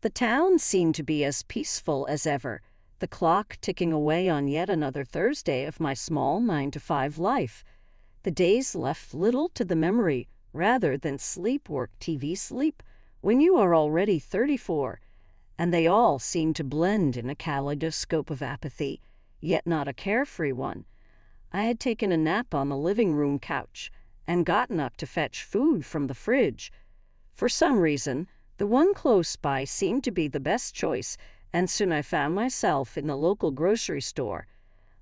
The town seemed to be as peaceful as ever, the clock ticking away on yet another Thursday of my small 9-to-5 life. The days left little to the memory rather than sleep, work, TV, sleep, when you are already 34, and they all seem to blend in a kaleidoscope of apathy, yet not a carefree one. I had taken a nap on the living room couch and gotten up to fetch food from the fridge. For some reason, the one close by seemed to be the best choice, and soon I found myself in the local grocery store.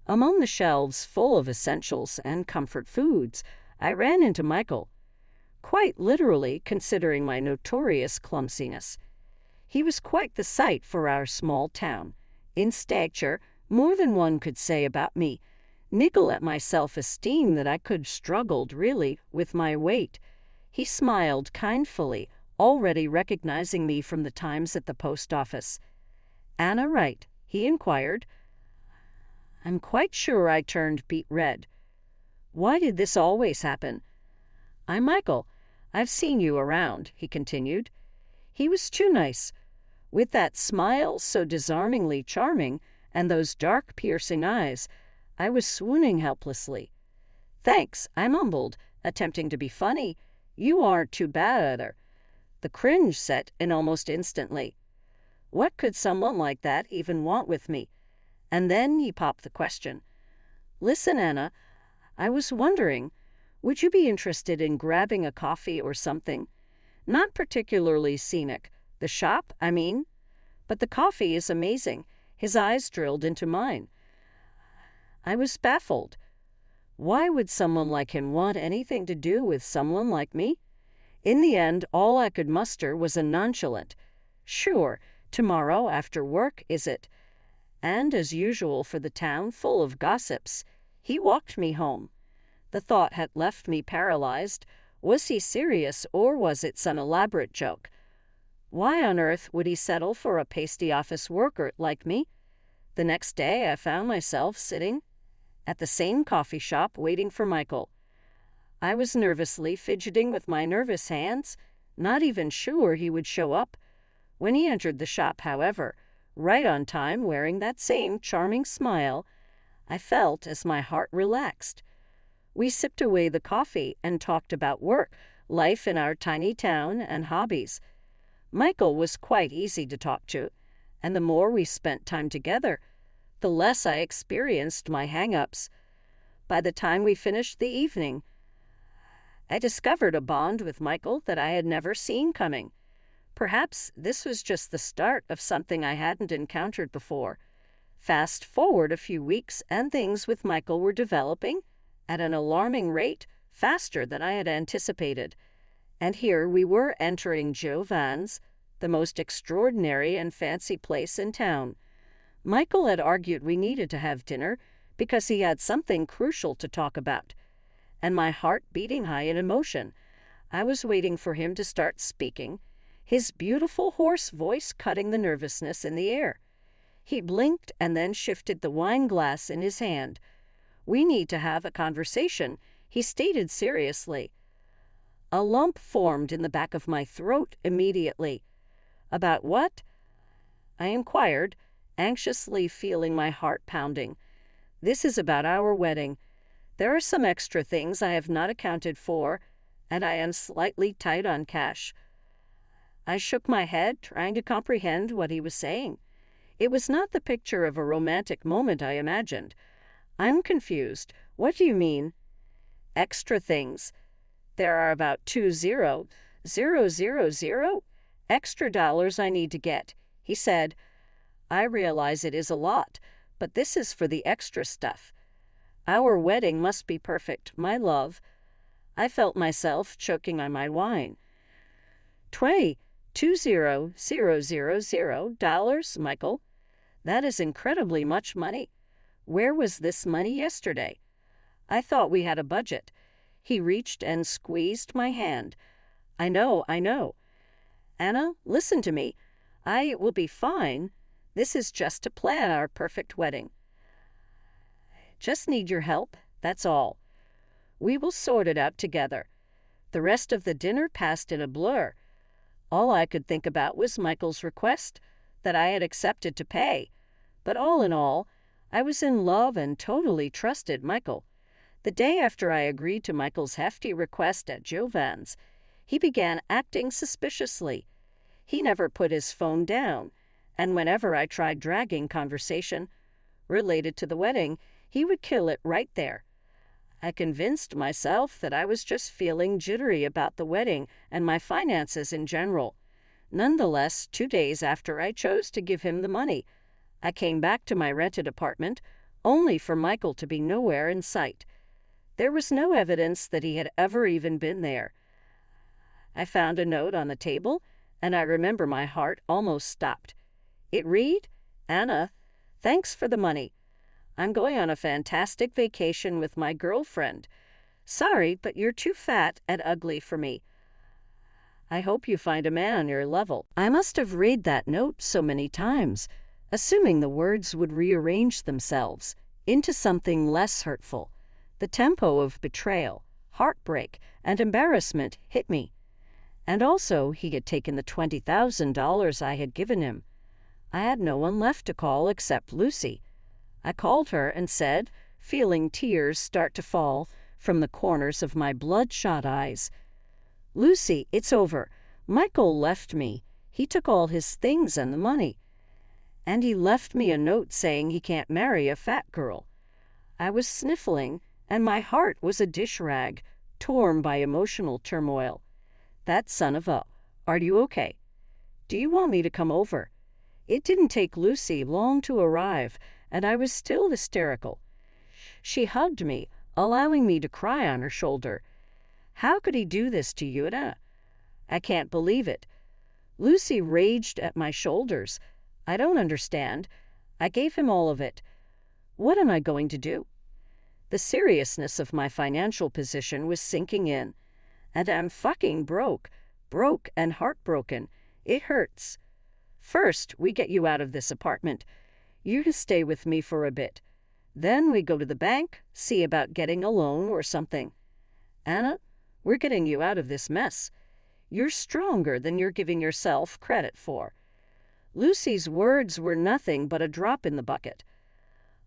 Among the shelves full of essentials and comfort foods, I ran into Michael, quite literally considering my notorious clumsiness. He was quite the sight for our small town. In stature, more than one could say about me, niggle at my self-esteem that I could struggled, really, with my weight. He smiled kindly, already recognizing me from the times at the post office. "Anna Wright?" he inquired. I'm quite sure I turned beet red. Why did this always happen? "I'm Michael. I've seen you around," he continued. He was too nice. With that smile so disarmingly charming and those dark, piercing eyes, I was swooning helplessly. "Thanks," I mumbled, attempting to be funny. "You aren't too bad either." The cringe set in almost instantly. What could someone like that even want with me? And then he popped the question. "Listen, Anna, I was wondering, would you be interested in grabbing a coffee or something? Not particularly scenic. The shop, I mean. But the coffee is amazing." His eyes drilled into mine. I was baffled. Why would someone like him want anything to do with someone like me? In the end, all I could muster was a nonchalant, "Sure, tomorrow after work, is it?" And as usual for the town full of gossips, he walked me home. The thought had left me paralyzed. Was he serious, or was it some elaborate joke? Why on earth would he settle for a pasty office worker like me? The next day I found myself sitting at the same coffee shop waiting for Michael. I was nervously fidgeting with my nervous hands, not even sure he would show up. When he entered the shop, however, right on time, wearing that same charming smile, I felt as my heart relaxed. We sipped away the coffee and talked about work, life in our tiny town, and hobbies. Michael was quite easy to talk to, and the more we spent time together, the less I experienced my hang-ups. By the time we finished the evening, I discovered a bond with Michael that I had never seen coming. Perhaps this was just the start of something I hadn't encountered before. Fast forward a few weeks, and things with Michael were developing at an alarming rate, faster than I had anticipated. And here we were entering Giovan's, the most extraordinary and fancy place in town. Michael had argued we needed to have dinner because he had something crucial to talk about. And my heart beating high in emotion, I was waiting for him to start speaking, his beautiful hoarse voice cutting the nervousness in the air. He blinked and then shifted the wine glass in his hand. "We need to have a conversation," he stated seriously. A lump formed in the back of my throat immediately. "About what?" I inquired, anxiously feeling my heart pounding. "This is about our wedding. There are some extra things I have not accounted for, and I am slightly tight on cash." I shook my head, trying to comprehend what he was saying. It was not the picture of a romantic moment I imagined. "I'm confused. What do you mean?" "Extra things. There are about 20,000 extra dollars I need to get," he said. "I realize it is a lot, but this is for the extra stuff. Our wedding must be perfect, my love." I felt myself choking on my wine. $20,000, Michael. That is incredibly much money. Where was this money yesterday? I thought we had a budget." He reached and squeezed my hand. I know. "Anna, listen to me. I will be fine. This is just to plan our perfect wedding. Just need your help, that's all. We will sort it out together." The rest of the dinner passed in a blur. All I could think about was Michael's request that I had accepted to pay. But all in all, I was in love and totally trusted Michael. The day after I agreed to Michael's hefty request at Jovan's, he began acting suspiciously. He never put his phone down, and whenever I tried dragging conversation related to the wedding, he would kill it right there. I convinced myself that I was just feeling jittery about the wedding and my finances in general. Nonetheless, 2 days after I chose to give him the money, I came back to my rented apartment, only for Michael to be nowhere in sight. There was no evidence that he had ever even been there. I found a note on the table, and I remember my heart almost stopped. It read, "Anna, thanks for the money. I'm going on a fantastic vacation with my girlfriend. Sorry, but you're too fat and ugly for me. I hope you find a man on your level." I must have read that note so many times, assuming the words would rearrange themselves into something less hurtful. The tempo of betrayal, heartbreak, and embarrassment hit me. And also, he had taken the $20,000 I had given him. I had no one left to call except Lucy. I called her and said, feeling tears start to fall from the corners of my bloodshot eyes, "Lucy, it's over. Michael left me. He took all his things and the money. And he left me a note saying he can't marry a fat girl." I was sniffling, and my heart was a dish rag, torn by emotional turmoil. That son of a, "Are you okay? Do you want me to come over?" It didn't take Lucy long to arrive, and I was still hysterical. She hugged me, allowing me to cry on her shoulder. "How could he do this to you, Anna? I can't believe it." Lucy raged at my shoulders. "I don't understand. I gave him all of it. What am I going to do?" The seriousness of my financial position was sinking in. And I'm fucking broke and heartbroken. It hurts. "First, we get you out of this apartment. You can stay with me for a bit. Then we go to the bank, see about getting a loan or something. Anna, we're getting you out of this mess. You're stronger than you're giving yourself credit for." Lucy's words were nothing but a drop in the bucket.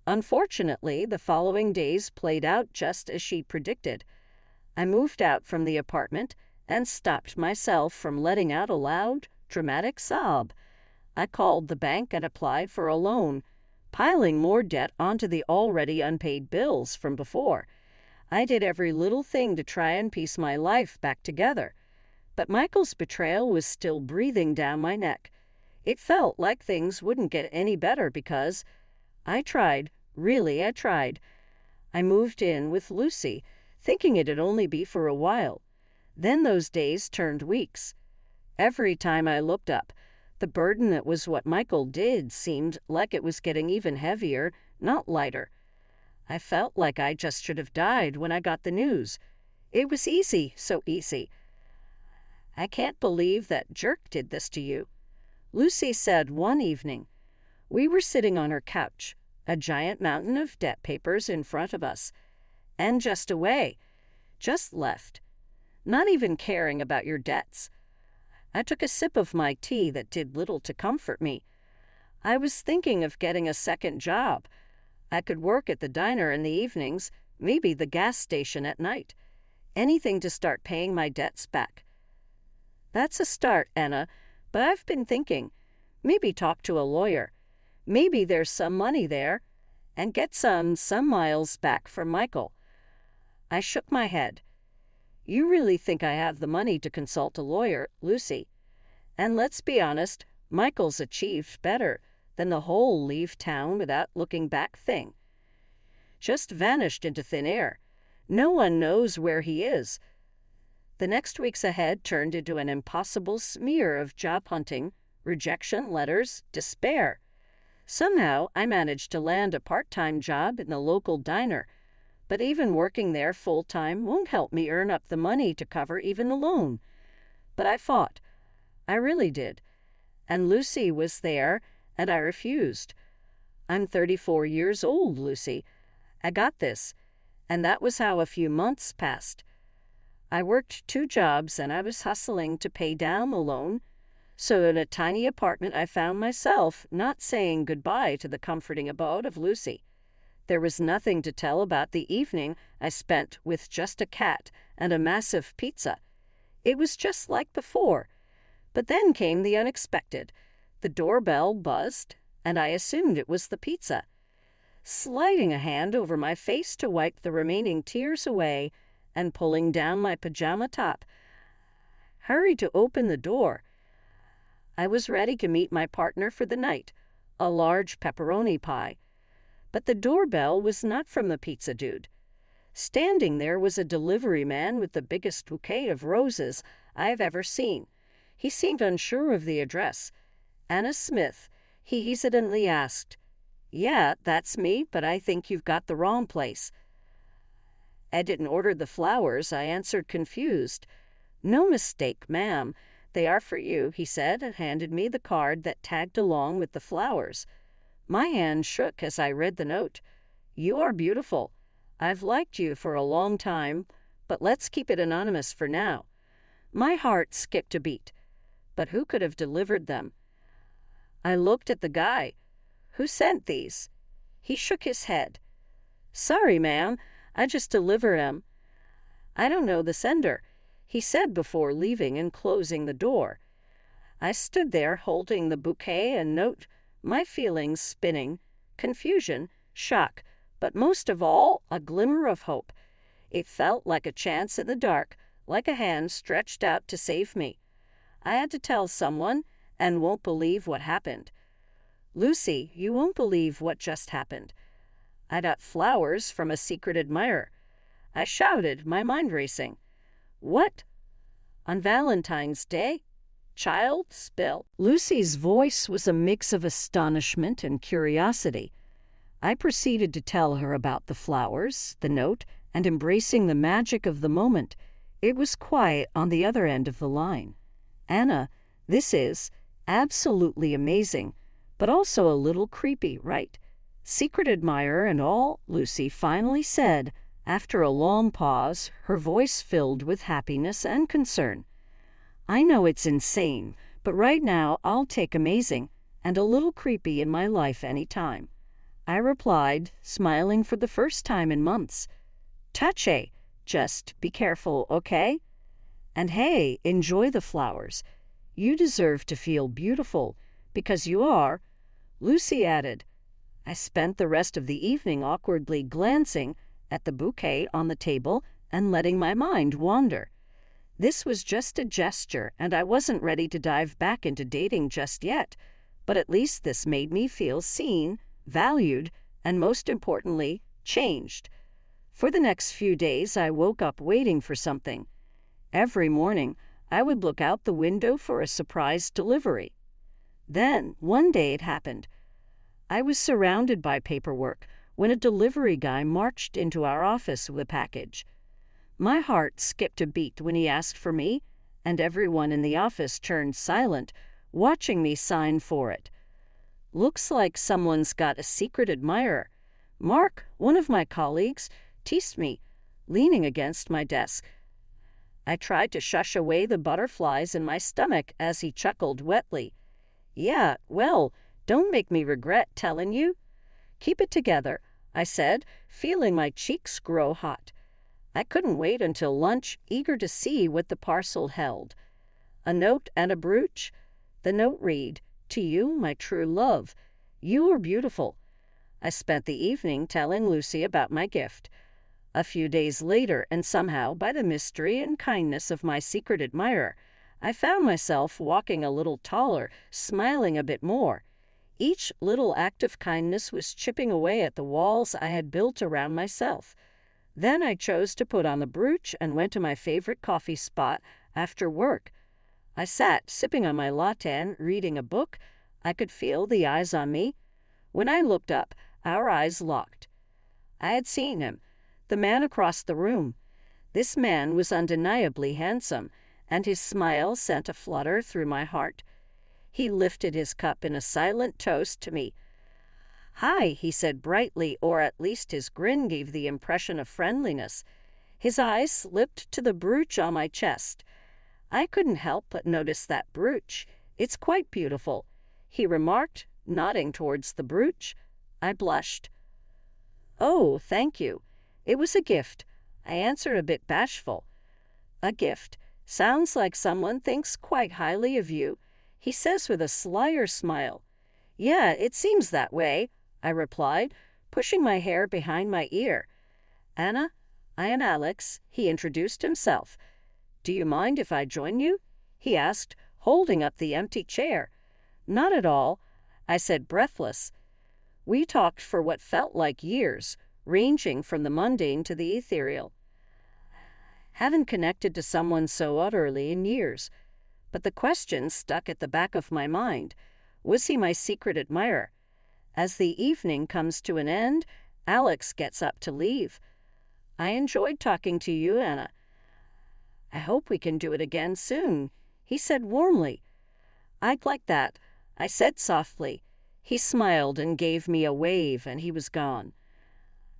Unfortunately, the following days played out just as she predicted. I moved out from the apartment and stopped myself from letting out a loud, dramatic sob. I called the bank and applied for a loan, piling more debt onto the already unpaid bills from before. I did every little thing to try and piece my life back together. But Michael's betrayal was still breathing down my neck. It felt like things wouldn't get any better because I tried, really I tried. I moved in with Lucy, thinking it'd only be for a while. Then those days turned weeks. Every time I looked up, the burden that was what Michael did seemed like it was getting even heavier, not lighter. I felt like I just should have died when I got the news. It was easy, so easy. "I can't believe that jerk did this to you," Lucy said one evening. We were sitting on her couch, a giant mountain of debt papers in front of us, and just away, just left, not even caring about your debts. I took a sip of my tea that did little to comfort me. I was thinking of getting a second job. I could work at the diner in the evenings, maybe the gas station at night. Anything to start paying my debts back. "That's a start, Anna, but I've been thinking, maybe talk to a lawyer. Maybe there's some money there, and get some miles back from Michael." I shook my head. "You really think I have the money to consult a lawyer, Lucy? And let's be honest, Michael's achieved better than the whole leave town without looking back thing. Just vanished into thin air. No one knows where he is." The next weeks ahead turned into an impossible smear of job hunting, rejection letters, despair. Somehow, I managed to land a part-time job in the local diner, but even working there full-time won't help me earn up the money to cover even the loan. But I fought. I really did. And Lucy was there, and I refused. "I'm 34 years old, Lucy. I got this." And that was how a few months passed. I worked 2 jobs, and I was hustling to pay down the loan, So in a tiny apartment I found myself not saying goodbye to the comforting abode of Lucy. There was nothing to tell about the evening I spent with just a cat and a massive pizza. It was just like before. But then came the unexpected. The doorbell buzzed, and I assumed it was the pizza. Sliding a hand over my face to wipe the remaining tears away and pulling down my pajama top, hurried to open the door. I was ready to meet my partner for the night, a large pepperoni pie. But the doorbell was not from the pizza dude. Standing there was a delivery man with the biggest bouquet of roses I have ever seen. He seemed unsure of the address. Anna Smith, he hesitantly asked. Yeah, that's me, but I think you've got the wrong place. I didn't order the flowers, I answered confused. No mistake, ma'am. They are for you, he said, and handed me the card that tagged along with the flowers. My hand shook as I read the note. You are beautiful. I've liked you for a long time, but let's keep it anonymous for now. My heart skipped a beat. But who could have delivered them? I looked at the guy. Who sent these? He shook his head. Sorry, ma'am. I just delivered 'em. I don't know the sender, he said before leaving and closing the door. I stood there holding the bouquet and note, my feelings spinning, confusion, shock, but most of all, a glimmer of hope. It felt like a chance in the dark, like a hand stretched out to save me. I had to tell someone, and won't believe what happened. Lucy, you won't believe what just happened. I got flowers from a secret admirer. I shouted, my mind racing. What? On Valentine's Day? Child, spill. Lucy's voice was a mix of astonishment and curiosity. I proceeded to tell her about the flowers, the note, and embracing the magic of the moment. It was quiet on the other end of the line. Anna, this is absolutely amazing, but also a little creepy, right? Secret admirer and all, Lucy finally said, after a long pause, her voice filled with happiness and concern. I know it's insane, but right now I'll take amazing and a little creepy in my life any time. I replied, smiling for the first time in months. Touche, just be careful, okay? And hey, enjoy the flowers. You deserve to feel beautiful, because you are, Lucy added. I spent the rest of the evening awkwardly glancing at the bouquet on the table and letting my mind wander. This was just a gesture, and I wasn't ready to dive back into dating just yet, but at least this made me feel seen, valued, and most importantly, changed. For the next few days, I woke up waiting for something. Every morning, I would look out the window for a surprise delivery. Then, one day it happened. I was surrounded by paperwork when a delivery guy marched into our office with a package. My heart skipped a beat when he asked for me, and everyone in the office turned silent, watching me sign for it. Looks like someone's got a secret admirer. Mark, one of my colleagues, teased me, leaning against my desk. I tried to shush away the butterflies in my stomach as he chuckled wetly. Yeah, well, don't make me regret telling you. Keep it together, I said, feeling my cheeks grow hot. I couldn't wait until lunch, eager to see what the parcel held. A note and a brooch. The note read, To you, my true love. You are beautiful. I spent the evening telling Lucy about my gift. A few days later, and somehow, by the mystery and kindness of my secret admirer, I found myself walking a little taller, smiling a bit more. Each little act of kindness was chipping away at the walls I had built around myself. Then I chose to put on the brooch and went to my favorite coffee spot after work. I sat, sipping on my latte and reading a book. I could feel the eyes on me. When I looked up, our eyes locked. I had seen him, the man across the room. This man was undeniably handsome, and his smile sent a flutter through my heart. He lifted his cup in a silent toast to me. Hi, he said brightly, or at least his grin gave the impression of friendliness. His eyes slipped to the brooch on my chest. I couldn't help but notice that brooch. "It's quite beautiful," he remarked, nodding towards the brooch. I blushed. "Oh, thank you. It was a gift," I answered, a bit bashful. "A gift? Sounds like someone thinks quite highly of you," he says with a slyer smile. "Yeah, it seems that way," I replied, pushing my hair behind my ear. "Anna, I am Alex," he introduced himself. "Do you mind if I join you?" he asked, holding up the empty chair. "Not at all," I said, breathless. We talked for what felt like years, ranging from the mundane to the ethereal. Haven't connected to someone so utterly in years, but the question stuck at the back of my mind. Was he my secret admirer? As the evening comes to an end, Alex gets up to leave. "I enjoyed talking to you, Anna. I hope we can do it again soon," he said warmly. "I'd like that," I said softly. He smiled and gave me a wave, and he was gone.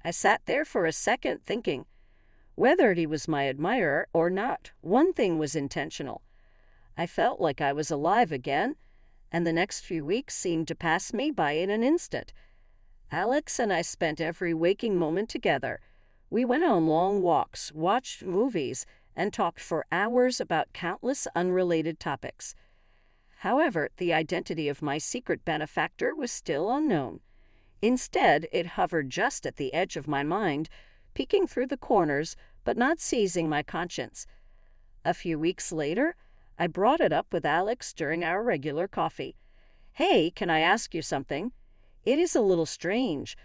I sat there for a second thinking. Whether he was my admirer or not, one thing was intentional. I felt like I was alive again, and the next few weeks seemed to pass me by in an instant. Alex and I spent every waking moment together. We went on long walks, watched movies, and talked for hours about countless unrelated topics. However, the identity of my secret benefactor was still unknown. Instead, it hovered just at the edge of my mind, peeking through the corners, but not seizing my conscience. A few weeks later, I brought it up with Alex during our regular coffee. "Hey, can I ask you something? It is a little strange,"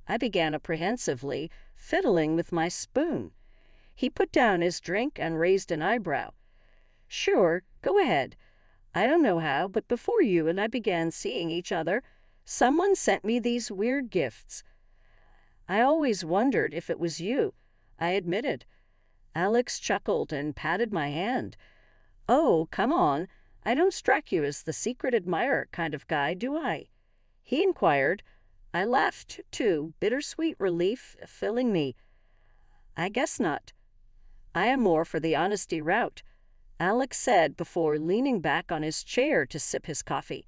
I began apprehensively, fiddling with my spoon. He put down his drink and raised an eyebrow. "Sure, go ahead. I don't know how, but before you and I began seeing each other, someone sent me these weird gifts. I always wondered if it was you," I admitted. Alex chuckled and patted my hand. "Oh, come on. I don't strike you as the secret admirer kind of guy, do I?" he inquired. I laughed, too, bittersweet relief filling me. "I guess not. I am more for the honesty route," Alex said before leaning back on his chair to sip his coffee.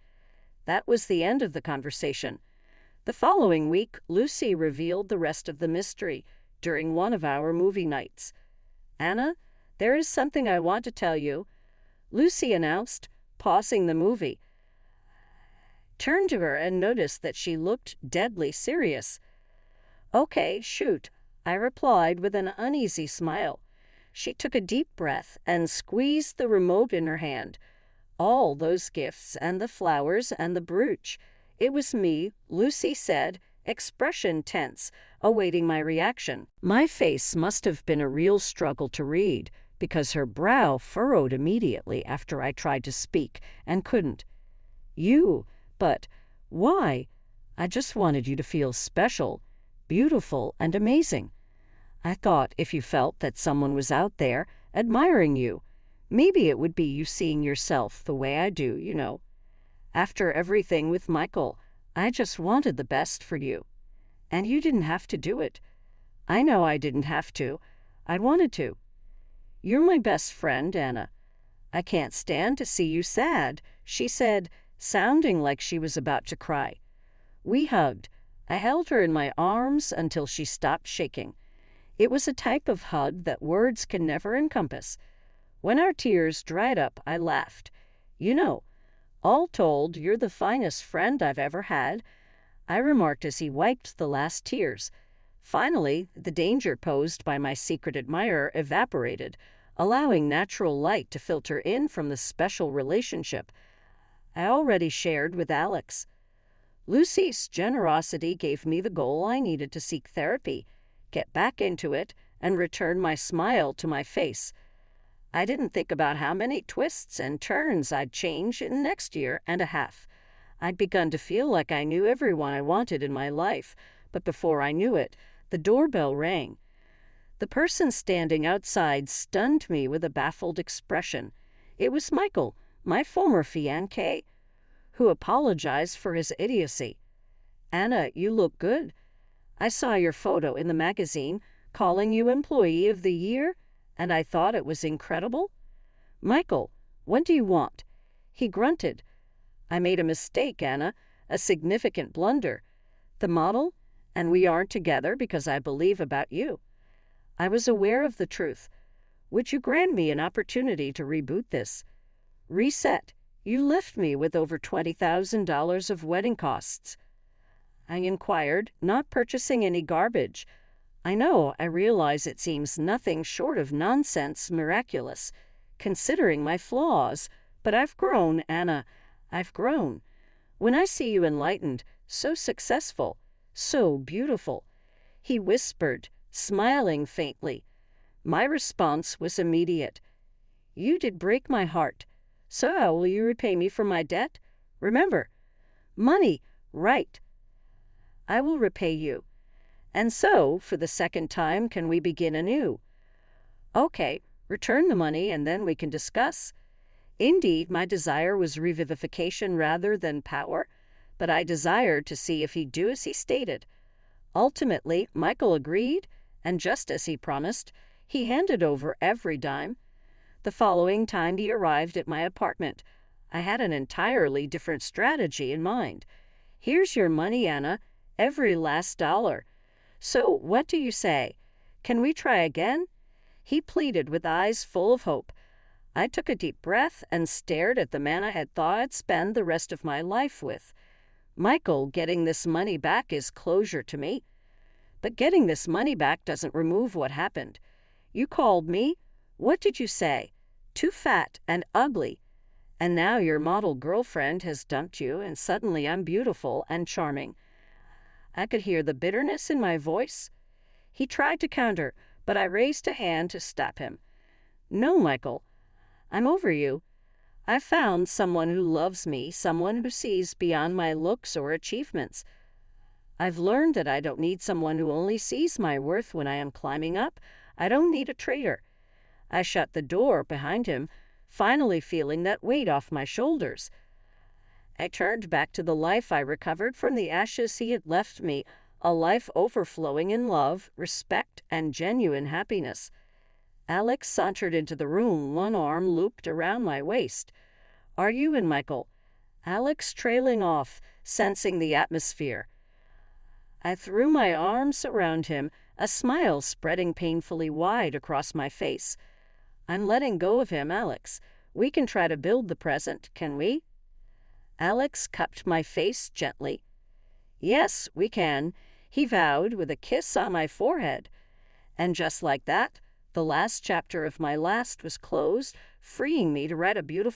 That was the end of the conversation. The following week, Lucy revealed the rest of the mystery during one of our movie nights. "Anna, there is something I want to tell you," Lucy announced, pausing the movie. Turned to her and noticed that she looked deadly serious. "Okay, shoot," I replied with an uneasy smile. She took a deep breath and squeezed the remote in her hand. All those gifts and the flowers and the brooch. It was me, Lucy said, expression tense, awaiting my reaction. My face must have been a real struggle to read, because her brow furrowed immediately after I tried to speak and couldn't. "You, but why? I just wanted you to feel special, beautiful, and amazing. I thought if you felt that someone was out there admiring you, maybe it would be you seeing yourself the way I do, you know. After everything with Michael, I just wanted the best for you. And you didn't have to do it. I know I didn't have to. I wanted to. You're my best friend, Anna. I can't stand to see you sad," she said, sounding like she was about to cry. We hugged. I held her in my arms until she stopped shaking. It was a type of hug that words can never encompass. When our tears dried up, I laughed. "You know, all told, you're the finest friend I've ever had," I remarked as he wiped the last tears. Finally, the danger posed by my secret admirer evaporated, allowing natural light to filter in from the special relationship I already shared with Alex. Lucy's generosity gave me the goal I needed to seek therapy, get back into it, and return my smile to my face. I didn't think about how many twists and turns I'd change in the next year and a half. I'd begun to feel like I knew everyone I wanted in my life, but before I knew it, the doorbell rang. The person standing outside stunned me with a baffled expression. It was Michael, my former fiancé, who apologized for his idiocy. "Anna, you look good. I saw your photo in the magazine calling you Employee of the Year, and I thought it was incredible." "Michael, what do you want?" He grunted. I made a mistake, Anna, a significant blunder. The model, and we aren't together because I believe about you. I was aware of the truth. Would you grant me an opportunity to reboot this? Reset. You left me with over $20,000 of wedding costs. I inquired, not purchasing any garbage. I know, I realize it seems nothing short of nonsense miraculous, considering my flaws, but I've grown, Anna. I've grown. When I see you enlightened, so successful, so beautiful, he whispered, smiling faintly. My response was immediate. You did break my heart. So how will you repay me for my debt? Remember, money, right. I will repay you. And so, for the second time, can we begin anew? Okay, return the money and then we can discuss. Indeed, my desire was revivification rather than power, but I desired to see if he'd do as he stated. Ultimately, Michael agreed, and just as he promised, he handed over every dime. The following time he arrived at my apartment. I had an entirely different strategy in mind. Here's your money, Anna, every last dollar. So what do you say? Can we try again? He pleaded with eyes full of hope. I took a deep breath and stared at the man I had thought I'd spend the rest of my life with. Michael, getting this money back is closure to me. But getting this money back doesn't remove what happened. You called me. What did you say? Too fat and ugly. And now your model girlfriend has dumped you, and suddenly I'm beautiful and charming. I could hear the bitterness in my voice. He tried to counter, but I raised a hand to stop him. No, Michael. I'm over you. I've found someone who loves me, someone who sees beyond my looks or achievements. I've learned that I don't need someone who only sees my worth when I am climbing up. I don't need a traitor. I shut the door behind him, finally feeling that weight off my shoulders. I turned back to the life I recovered from the ashes he had left me, a life overflowing in love, respect, and genuine happiness. Alex sauntered into the room, one arm looped around my waist. Are you in, Michael? Alex trailing off, sensing the atmosphere. I threw my arms around him, a smile spreading painfully wide across my face. I'm letting go of him, Alex. We can try to build the present, can we? Alex cupped my face gently. Yes, we can, he vowed with a kiss on my forehead. And just like that, the last chapter of my last was closed, freeing me to write a beautiful